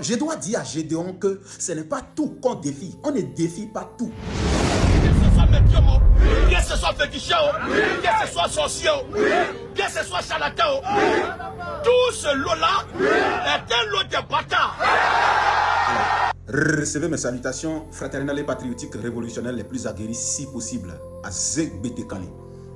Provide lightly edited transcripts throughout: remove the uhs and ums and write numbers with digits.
Je dois dire à Gédéon que ce n'est pas tout qu'on défie. On ne défie pas tout. Que ce soit médium, que ce soit féticheur, que ce soit sorcier, que ce soit charlatan, tout ce lot-là est un lot de bâtards. Recevez mes salutations fraternelles et patriotiques révolutionnaires les plus aguerries si possible à Zeg Betekali.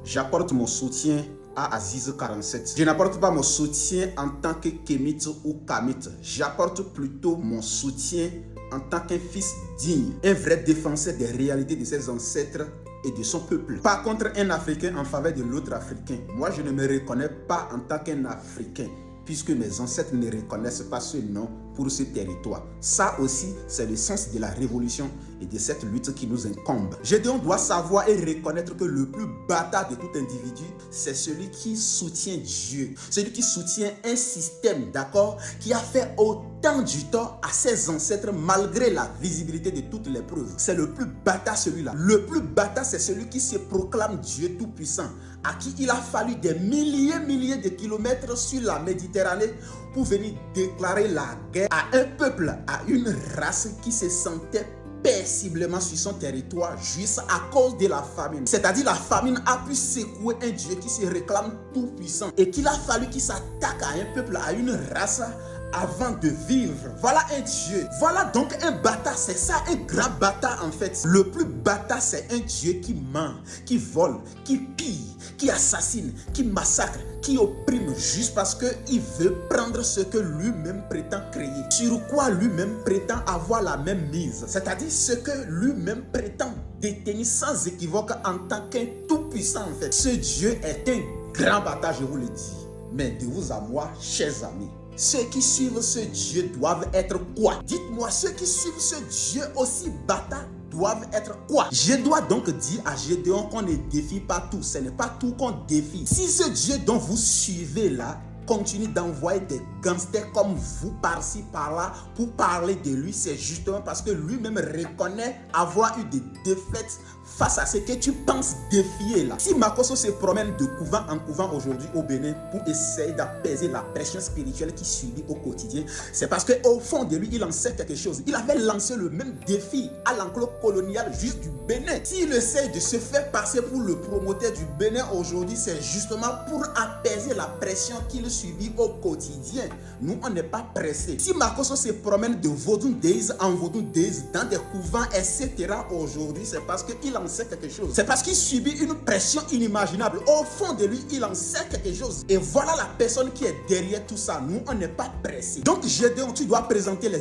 J'apporte mon soutien à Aziz 47. Je n'apporte pas mon soutien en tant que Kémit ou Kamit. J'apporte plutôt mon soutien en tant qu'un fils digne, un vrai défenseur des réalités de ses ancêtres et de son peuple. Pas contre un Africain en faveur de l'autre Africain. Moi, je ne me reconnais pas en tant qu'un Africain, puisque mes ancêtres ne reconnaissent pas ce nom pour ce territoire. Ça aussi, c'est le sens de la révolution et de cette lutte qui nous incombe. Gédéon doit savoir et reconnaître que le plus bâtard de tout individu, c'est celui qui soutient Dieu, celui qui soutient un système, d'accord, qui a fait autant du tort à ses ancêtres malgré la visibilité de toutes les preuves. C'est le plus bâtard, celui-là. Le plus bâtard, c'est celui qui se proclame Dieu tout-puissant, à qui il a fallu des milliers de kilomètres sur la Méditerranée pour venir déclarer la guerre à un peuple, à une race qui se sentait paisiblement sur son territoire juste à cause de la famine. C'est-à-dire la famine a pu secouer un Dieu qui se réclame tout puissant et qu'il a fallu qu'il s'attaque à un peuple, à une race avant de vivre. Voilà un Dieu. Voilà donc un bâtard. C'est ça un grand bâtard en fait. Le plus bâtard, c'est un Dieu qui ment, qui vole, qui pille, qui assassine, qui massacre, qui opprime juste parce qu'il veut prendre ce que lui-même prétend créer. Sur quoi lui-même prétend avoir la même mise. C'est-à-dire ce que lui-même prétend détenir sans équivoque en tant qu'un tout-puissant en fait. Ce Dieu est un grand bâtard, je vous le dis. Mais de vous à moi, chers amis, ceux qui suivent ce Dieu doivent être quoi? Dites-moi, ceux qui suivent ce Dieu aussi bâtard doivent être quoi? Je dois donc dire à Gédéon qu'on ne défie pas tout. Ce n'est pas tout qu'on défie. Si ce Dieu dont vous suivez là continue d'envoyer des gangsters comme vous par-ci par-là pour parler de lui, c'est justement parce que lui-même reconnaît avoir eu des défaites face à ce que tu penses défier là. Si Makosso se promène de couvent en couvent aujourd'hui au Bénin pour essayer d'apaiser la pression spirituelle qu'il subit au quotidien, c'est parce qu'au fond de lui, il en sait quelque chose. Il avait lancé le même défi à l'enclos colonial juste du Bénin. S'il essaie de se faire passer pour le promoteur du Bénin aujourd'hui, c'est justement pour apaiser la pression qu'il subit au quotidien. Nous, on n'est pas pressé. Si Makosso se promène de Vodun Days en Vodun Days dans des couvents, etc. aujourd'hui, c'est parce qu'il en sait quelque chose. C'est parce qu'il subit une pression inimaginable. Au fond de lui, il en sait quelque chose. Et voilà la personne qui est derrière tout ça. Nous, on n'est pas pressé. Donc, Gédéon, tu dois présenter les